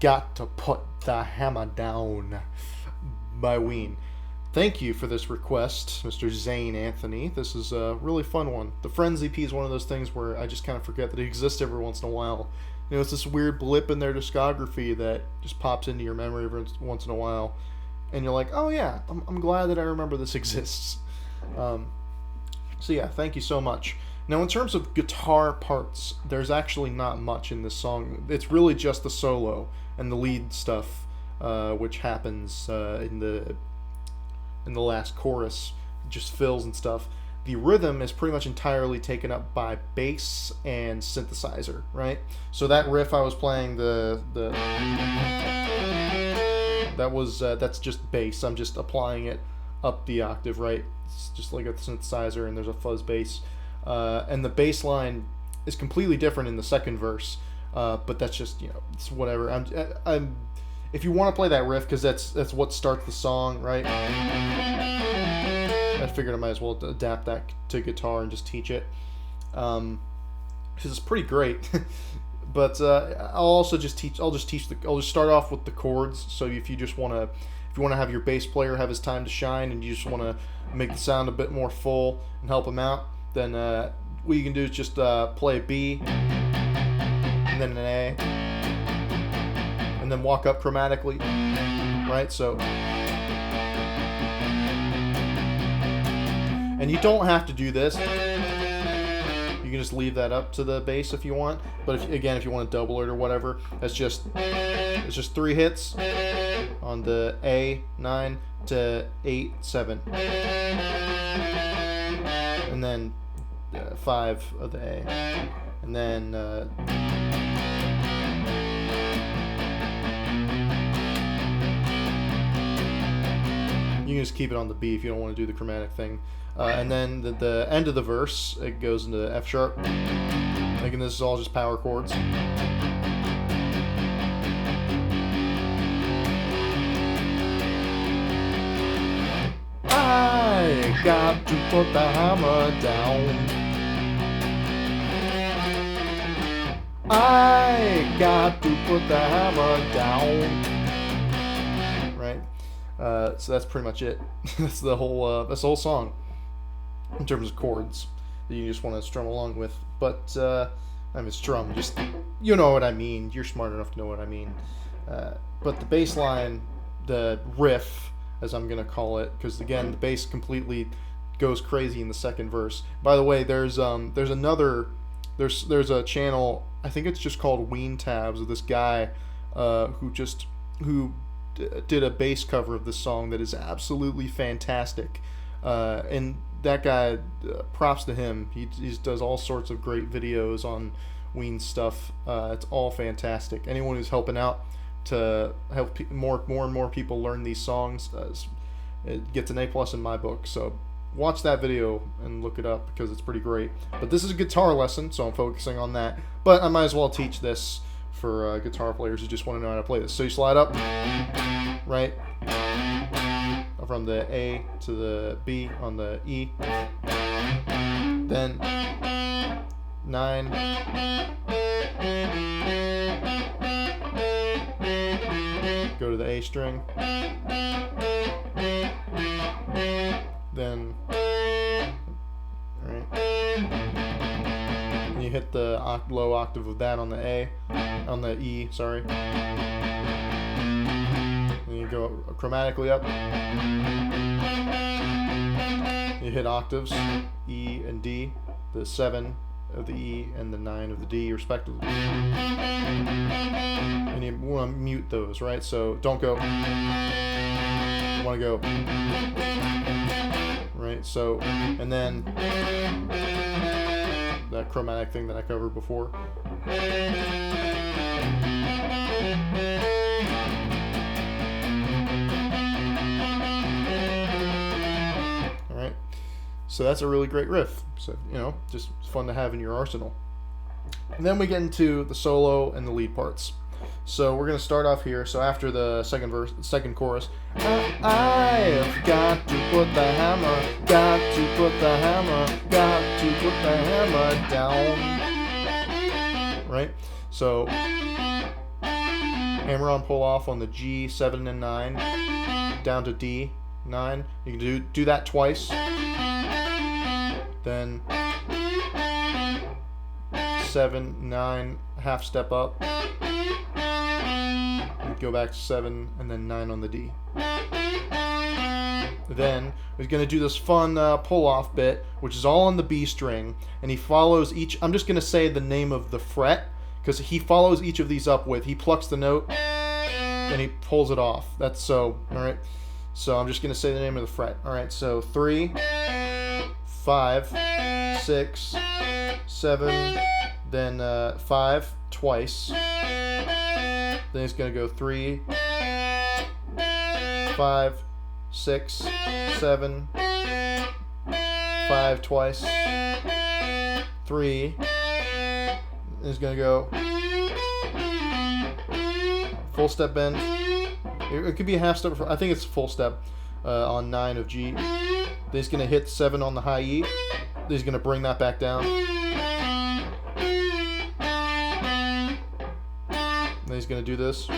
Got to Put the Hammer Down by Ween. Thank you for this request, Mr. Zane Anthony. This is a really fun one. The Friends EP is one of those things where I just kind of forget that it exists every once in a while. You know, it's this weird blip in their discography that just pops into your memory every once in a while. And you're like, oh yeah, I'm glad that I remember this exists. So yeah, thank you so much. Now, in terms of guitar parts, there's actually not much in this song. It's really just the solo and the lead stuff, which happens in the last chorus, just fills and stuff. The rhythm is pretty much entirely taken up by bass and synthesizer, right? So that riff I was playing, that's just bass. I'm just applying it up the octave, right? It's just like a synthesizer, and there's a fuzz bass. And the bass line is completely different in the second verse, but that's just, you know, it's whatever. I'm if you want to play that riff, because that's what starts the song, right? I figured I might as well adapt that to guitar and just teach it, because it's pretty great. But I'll just start off with the chords. So if you want to have your bass player have his time to shine, and you just want to make the sound a bit more full and help him out, then what you can do is just play a B and then an A, and then walk up chromatically, right? So, and you don't have to do this. You can just leave that up to the bass if you want. But if you want to double it or whatever, it's just 3 hits on the A, 9 to 8, 7, and then 5 of the A, and then you can just keep it on the B if you don't want to do the chromatic thing. And then the end of the verse, it goes into F sharp. Again, this is all just power chords. I got to put the hammer down. I got to put the hammer down. Right? So that's pretty much it. That's the whole song in terms of chords that you just want to strum along with. But I mean, strum, just, you know what I mean. You're smart enough to know what I mean. But the bass line, the riff, as I'm gonna call it, because again, the bass completely goes crazy in the second verse. By the way, there's a channel, I think it's just called Ween Tabs, of this guy who did a bass cover of this song that is absolutely fantastic. And that guy, props to him. He does all sorts of great videos on Ween stuff. It's all fantastic. Anyone who's helping out to help more and more people learn these songs, it gets an A+ in my book. So watch that video and look it up, because it's pretty great. But this is a guitar lesson, so I'm focusing on that. But I might as well teach this for guitar players who just want to know how to play this. So you slide up, right, from the A to the B on the E, then 9, go to the A string, then, right, and you hit the low octave of that on the A, on the E, sorry, and you go chromatically up, you hit octaves, E and D, the 7 of the E and the 9 of the D respectively, and you want to mute those, right? So don't go, you want to go, right? So, and then that chromatic thing that I covered before. Alright, so that's a really great riff. So, you know, just fun to have in your arsenal. And then we get into the solo and the lead parts. So we're going to start off here. So after the second chorus, I've got to put the hammer, got to put the hammer, got to put the hammer down. Right? So hammer on pull off on the G, 7 and 9, down to D, 9. You can do that twice. Then 7, 9, half step up. Go back to 7 and then 9 on the D. Then he's going to do this fun pull-off bit, which is all on the B string, and he follows each. I'm just going to say the name of the fret, because he follows each of these up with, he plucks the note, and he pulls it off. That's so, alright? So I'm just going to say the name of the fret. Alright, so 3, 5, 6, 7, then 5 twice. Then he's going to go 3, 5, 6, 7, 5 twice, 3, is going to go full step bend. It could be a half step, I think it's full step on 9 of G. Then he's going to hit 7 on the high E. Then he's going to bring that back down. Then he's going to do this.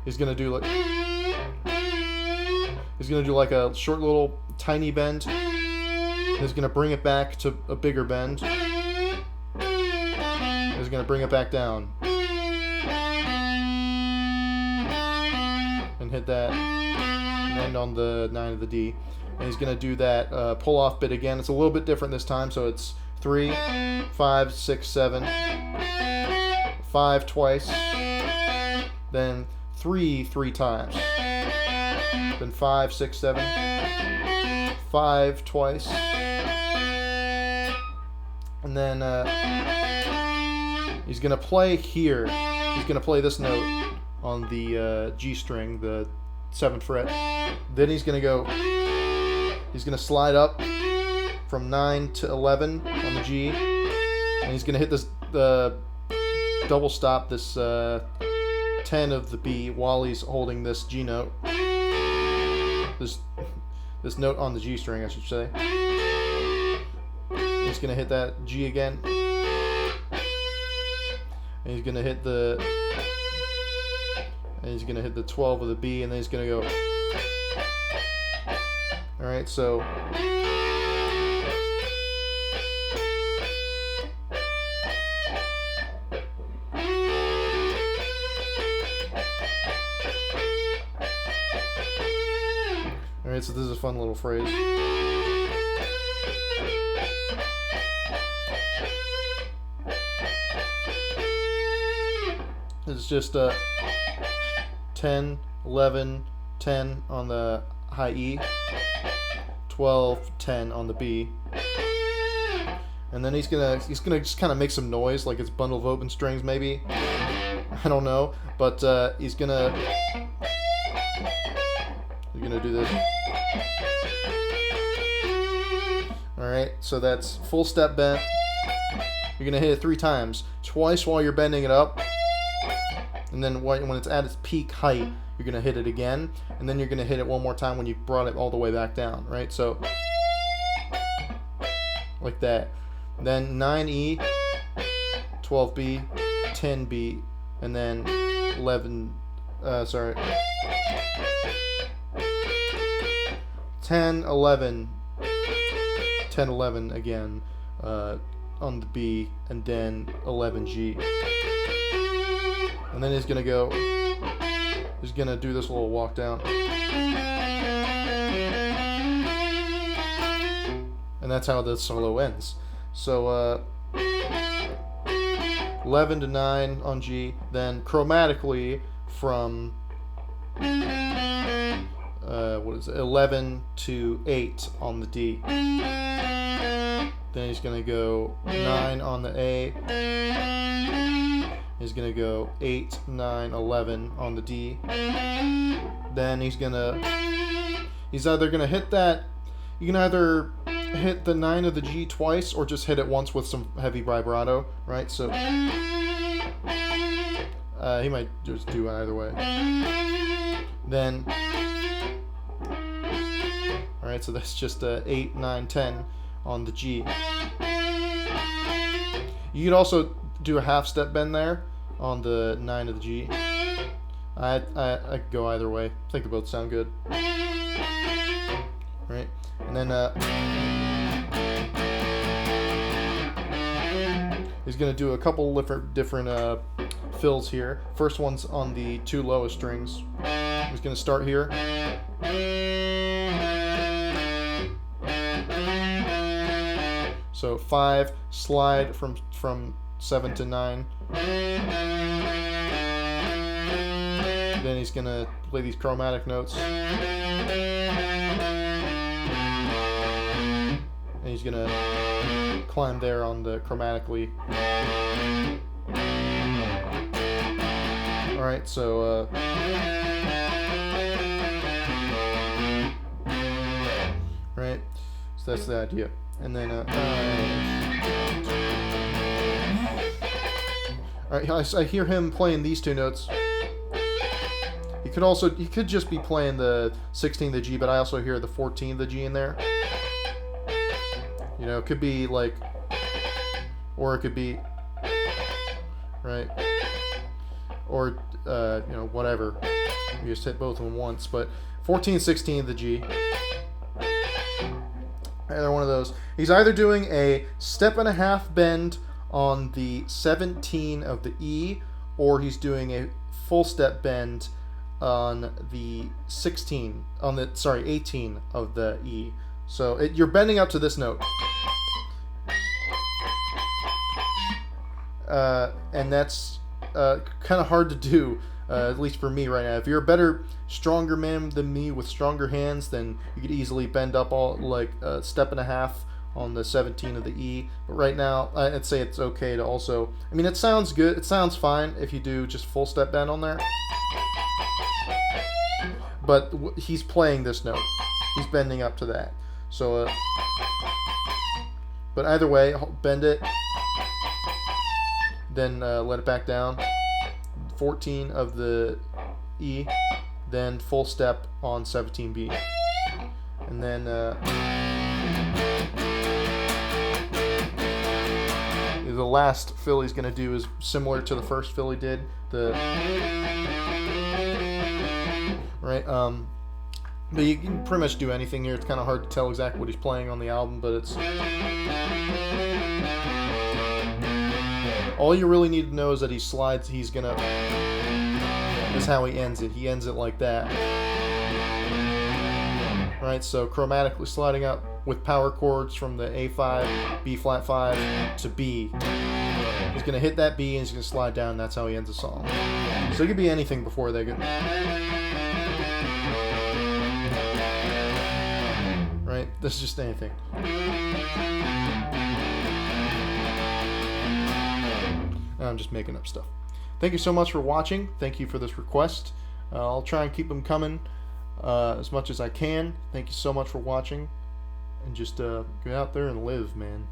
He's going to do like... He's going to do like a short little tiny bend. He's going to bring it back to a bigger bend. He's going to bring it back down. And hit that. And end on the 9 of the D. And he's going to do that pull off bit again. It's a little bit different this time. So it's 3, 5, 6, 7. 5 twice. Then 3 times. Then 5, 6, 7, 5 twice, and then he's gonna play here. He's gonna play this note on the G string, the 7th fret. Then he's gonna go. He's gonna slide up from 9 to 11 on the G, and he's gonna hit this double stop, this 10 of the B while he's holding this G note. This note on the G string, I should say. He's gonna hit that G again, and he's gonna hit the 12 of the B, and then he's gonna go. All right, so. Alright, so this is a fun little phrase. It's just 10, 11, 10 on the high E, 12, 10 on the B. And then he's gonna just kind of make some noise, like it's bundle of open strings maybe. I don't know, but he's gonna do this. Alright, so that's full step bend. You're gonna hit it 3 times. Twice while you're bending it up. And then when it's at its peak height, you're gonna hit it again. And then you're gonna hit it one more time when you brought it all the way back down, right? So, like that. Then 9E, 12B, 10B, and then 10, 11, 10, 11 again on the B, and then 11G. And then he's going to do this little walk down. And that's how the solo ends. So 11 to 9 on G, then chromatically from 11 to 8 on the D. Then he's going to go 9 on the A. He's going to go 8, 9, 11 on the D. Then he's either going to hit that, you can either hit the 9 of the G twice or just hit it once with some heavy vibrato, right? So he might just do either way. Then, alright, so that's just 8, 9, 10 on the G. You could also do a half step bend there on the 9 of the G. I could go either way. I think they both sound good. Right, and then he's gonna do a couple different fills here. First one's on the 2 lowest strings. He's gonna start here. So 5, slide from 7 to 9. Then he's gonna play these chromatic notes. And he's gonna climb there on the chromatically. Alright, so right, so that's the idea. And then alright, I hear him playing these 2 notes. He could just be playing the 16th the G, but I also hear the 14th the G in there. You know, it could be like, or it could be, right, or you know, whatever. You just hit both of them once, but 14th, 16th the G. Either one of those. He's either doing a 1.5 bend on the 17 of the E, or he's doing a full step bend on the 18 of the E. So you're bending up to this note. And that's kind of hard to do, at least for me right now. If you're a better, stronger man than me with stronger hands, then you could easily bend up all like a 1.5 on the 17 of the E. But right now, I'd say it's okay to also, I mean, it sounds good. It sounds fine if you do just full step bend on there. But he's playing this note. He's bending up to that. So, but either way, bend it. Then let it back down. 14 of the E. Then full step on 17B. And then the last fill he's going to do is similar to the first fill he did. Right, but you can pretty much do anything here. It's kind of hard to tell exactly what he's playing on the album, but it's all you really need to know is that he slides. He's gonna. That's how he ends it. He ends it like that. Right, so chromatically sliding up with power chords from the A5, B flat 5 to B. He's gonna hit that B and he's gonna slide down. And that's how he ends the song. So it could be anything before they get. Right? This is just anything. I'm just making up stuff. Thank you so much for watching. Thank you for this request. I'll try and keep them coming as much as I can. Thank you so much for watching. And just get out there and live, man.